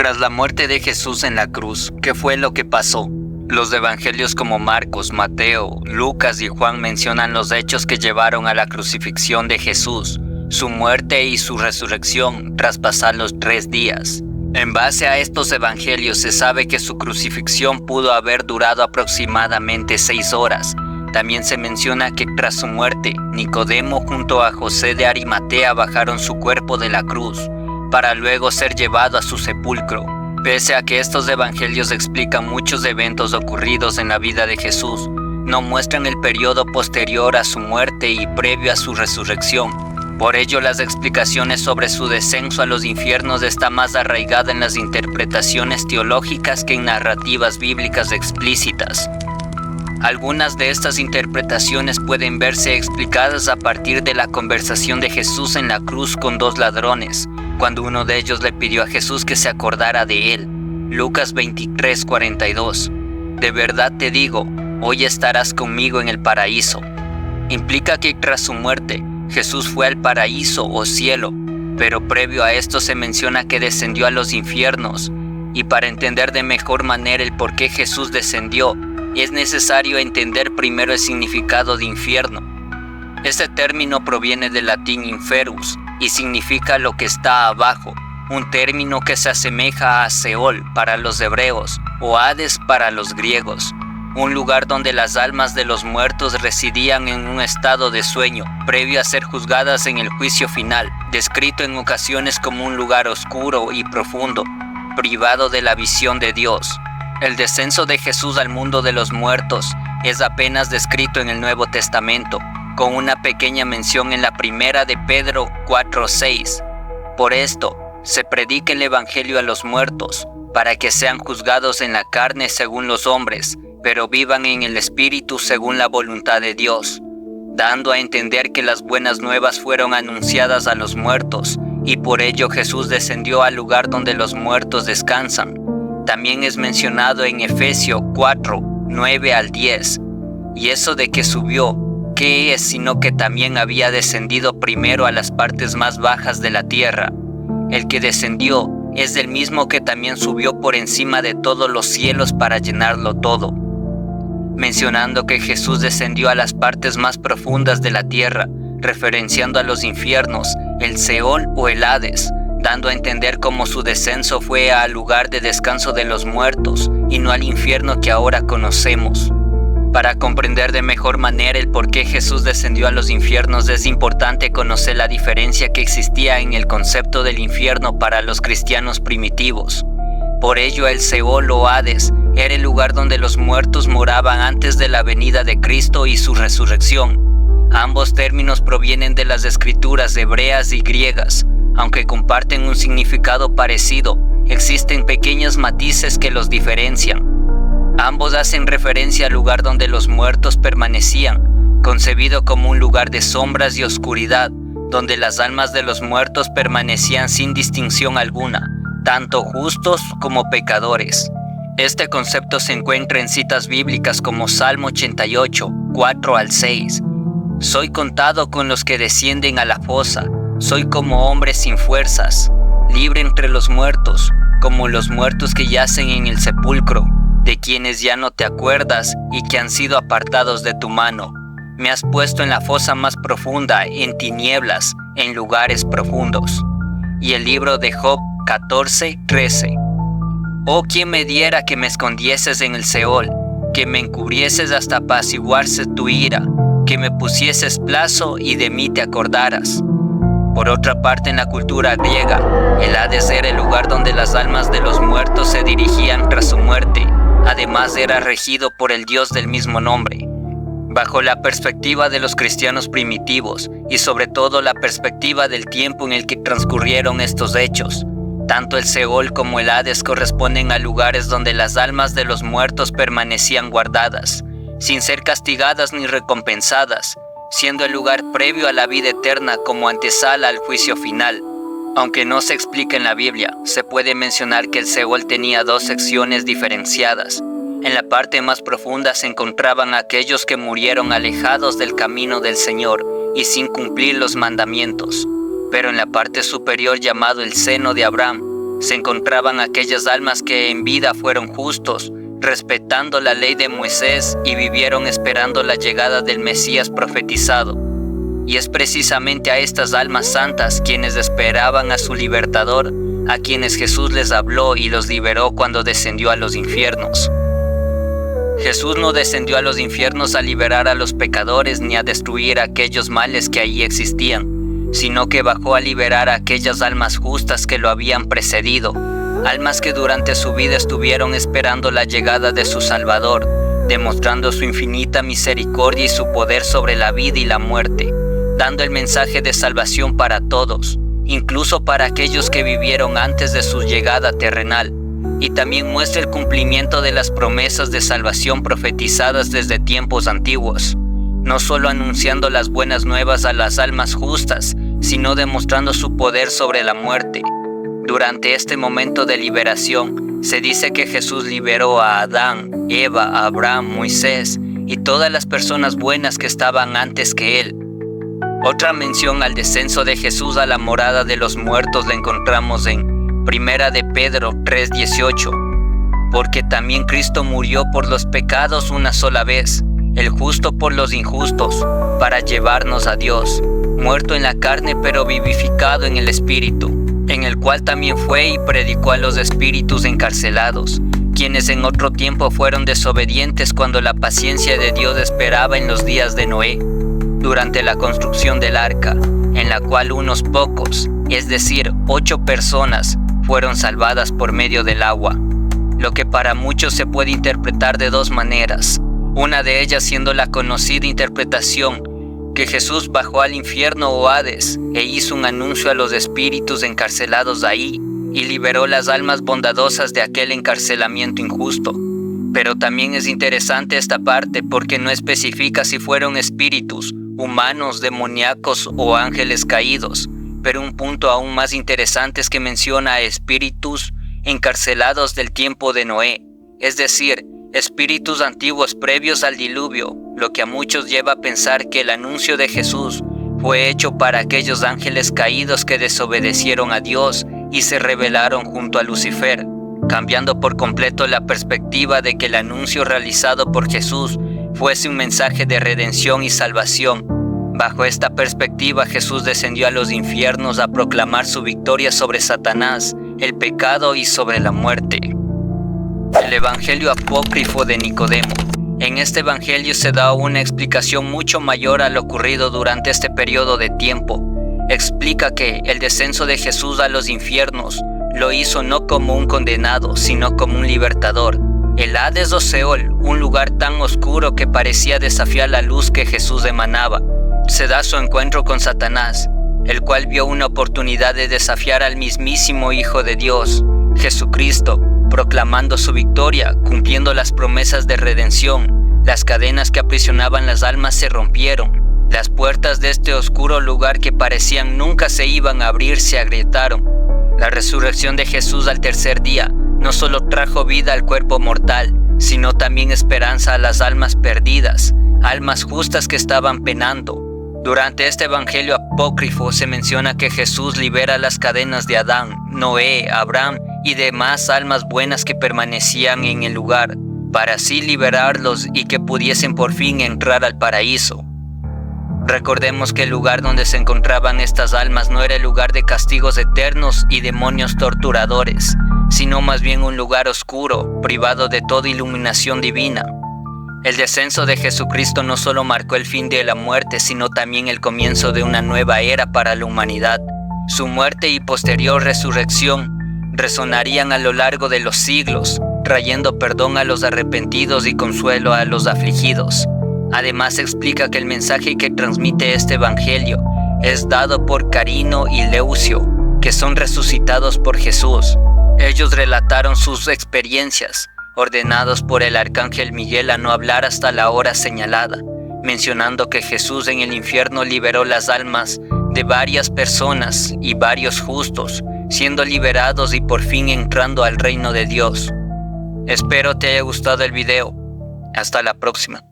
Tras la muerte de Jesús en la cruz, ¿qué fue lo que pasó? Los evangelios como Marcos, Mateo, Lucas y Juan mencionan los hechos que llevaron a la crucifixión de Jesús, su muerte y su resurrección tras pasar los 3 días. En base a estos evangelios se sabe que su crucifixión pudo haber durado aproximadamente 6 horas. También se menciona que tras su muerte, Nicodemo junto a José de Arimatea bajaron su cuerpo de la cruz, para luego ser llevado a su sepulcro. Pese a que estos evangelios explican muchos eventos ocurridos en la vida de Jesús, no muestran el periodo posterior a su muerte y previo a su resurrección. Por ello, las explicaciones sobre su descenso a los infiernos está más arraigada en las interpretaciones teológicas que en narrativas bíblicas explícitas. Algunas de estas interpretaciones pueden verse explicadas a partir de la conversación de Jesús en la cruz con 2 ladrones, cuando uno de ellos le pidió a Jesús que se acordara de él. Lucas 23:42. De verdad te digo, hoy estarás conmigo en el paraíso. Implica que tras su muerte, Jesús fue al paraíso o cielo, pero previo a esto se menciona que descendió a los infiernos, y para entender de mejor manera el por qué Jesús descendió, es necesario entender primero el significado de infierno. Este término proviene del latín inferus y significa lo que está abajo, un término que se asemeja a Seol para los hebreos o Hades para los griegos, un lugar donde las almas de los muertos residían en un estado de sueño, previo a ser juzgadas en el juicio final, descrito en ocasiones como un lugar oscuro y profundo, privado de la visión de Dios. El descenso de Jesús al mundo de los muertos es apenas descrito en el Nuevo Testamento, con una pequeña mención en la primera de Pedro 4:6. Por esto, se predica el Evangelio a los muertos, para que sean juzgados en la carne según los hombres, pero vivan en el Espíritu según la voluntad de Dios, dando a entender que las buenas nuevas fueron anunciadas a los muertos, y por ello Jesús descendió al lugar donde los muertos descansan. También es mencionado en Efesios 4:9-10. Y eso de que subió, ¿qué es sino que también había descendido primero a las partes más bajas de la tierra? El que descendió es el mismo que también subió por encima de todos los cielos para llenarlo todo. Mencionando que Jesús descendió a las partes más profundas de la tierra, referenciando a los infiernos, el Seol o el Hades, dando a entender cómo su descenso fue al lugar de descanso de los muertos y no al infierno que ahora conocemos. Para comprender de mejor manera el por qué Jesús descendió a los infiernos es importante conocer la diferencia que existía en el concepto del infierno para los cristianos primitivos. Por ello el Seol o Hades era el lugar donde los muertos moraban antes de la venida de Cristo y su resurrección. Ambos términos provienen de las escrituras hebreas y griegas. Aunque comparten un significado parecido, existen pequeños matices que los diferencian. Ambos hacen referencia al lugar donde los muertos permanecían, concebido como un lugar de sombras y oscuridad, donde las almas de los muertos permanecían sin distinción alguna, tanto justos como pecadores. Este concepto se encuentra en citas bíblicas como Salmo 88, 4-6. Soy contado con los que descienden a la fosa, soy como hombre sin fuerzas, libre entre los muertos, como los muertos que yacen en el sepulcro, de quienes ya no te acuerdas y que han sido apartados de tu mano. Me has puesto en la fosa más profunda, en tinieblas, en lugares profundos. Y el libro de Job 14:13. Oh, quien me diera que me escondieses en el Seol, que me encubrieses hasta apaciguarse tu ira, que me pusieses plazo y de mí te acordaras. Por otra parte, en la cultura griega, el Hades era el lugar donde las almas de los muertos se dirigían tras su muerte. Además, era regido por el dios del mismo nombre. Bajo la perspectiva de los cristianos primitivos, y sobre todo la perspectiva del tiempo en el que transcurrieron estos hechos, tanto el Seol como el Hades corresponden a lugares donde las almas de los muertos permanecían guardadas, sin ser castigadas ni recompensadas, siendo el lugar previo a la vida eterna como antesala al juicio final. Aunque no se explica en la Biblia, se puede mencionar que el Seol tenía 2 secciones diferenciadas. En la parte más profunda se encontraban aquellos que murieron alejados del camino del Señor y sin cumplir los mandamientos. Pero en la parte superior, llamado el seno de Abraham, se encontraban aquellas almas que en vida fueron justos, respetando la ley de Moisés y vivieron esperando la llegada del Mesías profetizado. Y es precisamente a estas almas santas quienes esperaban a su libertador, a quienes Jesús les habló y los liberó cuando descendió a los infiernos. Jesús no descendió a los infiernos a liberar a los pecadores ni a destruir aquellos males que allí existían, sino que bajó a liberar a aquellas almas justas que lo habían precedido, almas que durante su vida estuvieron esperando la llegada de su Salvador, demostrando su infinita misericordia y su poder sobre la vida y la muerte, dando el mensaje de salvación para todos, incluso para aquellos que vivieron antes de su llegada terrenal, y también muestra el cumplimiento de las promesas de salvación profetizadas desde tiempos antiguos, no solo anunciando las buenas nuevas a las almas justas, sino demostrando su poder sobre la muerte. Durante este momento de liberación, se dice que Jesús liberó a Adán, Eva, Abraham, Moisés y todas las personas buenas que estaban antes que él. Otra mención al descenso de Jesús a la morada de los muertos la encontramos en 1 de Pedro 3:18, porque también Cristo murió por los pecados una sola vez, el justo por los injustos, para llevarnos a Dios, muerto en la carne pero vivificado en el Espíritu, en el cual también fue y predicó a los espíritus encarcelados, quienes en otro tiempo fueron desobedientes cuando la paciencia de Dios esperaba en los días de Noé, durante la construcción del arca, en la cual unos pocos, es decir, 8 personas, fueron salvadas por medio del agua, lo que para muchos se puede interpretar de dos maneras, una de ellas siendo la conocida interpretación que Jesús bajó al infierno o Hades e hizo un anuncio a los espíritus encarcelados ahí y liberó las almas bondadosas de aquel encarcelamiento injusto. Pero también es interesante esta parte porque no especifica si fueron espíritus, humanos, demoníacos o ángeles caídos, pero un punto aún más interesante es que menciona a espíritus encarcelados del tiempo de Noé, es decir, espíritus antiguos previos al diluvio, lo que a muchos lleva a pensar que el anuncio de Jesús fue hecho para aquellos ángeles caídos que desobedecieron a Dios y se rebelaron junto a Lucifer, cambiando por completo la perspectiva de que el anuncio realizado por Jesús fuese un mensaje de redención y salvación. Bajo esta perspectiva, Jesús descendió a los infiernos a proclamar su victoria sobre Satanás, el pecado y sobre la muerte. El Evangelio apócrifo de Nicodemo. En este Evangelio se da una explicación mucho mayor a lo ocurrido durante este periodo de tiempo. Explica que el descenso de Jesús a los infiernos lo hizo no como un condenado, sino como un libertador. El Hades o Seol, un lugar tan oscuro que parecía desafiar la luz que Jesús emanaba, se da su encuentro con Satanás, el cual vio una oportunidad de desafiar al mismísimo Hijo de Dios, Jesucristo, proclamando su victoria, cumpliendo las promesas de redención. Las cadenas que aprisionaban las almas se rompieron. Las puertas de este oscuro lugar que parecían nunca se iban a abrir se agrietaron. La resurrección de Jesús al tercer día no solo trajo vida al cuerpo mortal, sino también esperanza a las almas perdidas, almas justas que estaban penando. Durante este Evangelio apócrifo se menciona que Jesús libera las cadenas de Adán, Noé, Abraham y demás almas buenas que permanecían en el lugar, para así liberarlos y que pudiesen por fin entrar al paraíso. Recordemos que el lugar donde se encontraban estas almas no era el lugar de castigos eternos y demonios torturadores, sino más bien un lugar oscuro, privado de toda iluminación divina. El descenso de Jesucristo no solo marcó el fin de la muerte, sino también el comienzo de una nueva era para la humanidad. Su muerte y posterior resurrección resonarían a lo largo de los siglos, trayendo perdón a los arrepentidos y consuelo a los afligidos. Además explica que el mensaje que transmite este Evangelio es dado por Carino y Leucio, que son resucitados por Jesús. Ellos relataron sus experiencias, ordenados por el arcángel Miguel a no hablar hasta la hora señalada, mencionando que Jesús en el infierno liberó las almas de varias personas y varios justos, siendo liberados y por fin entrando al reino de Dios. Espero te haya gustado el video. Hasta la próxima.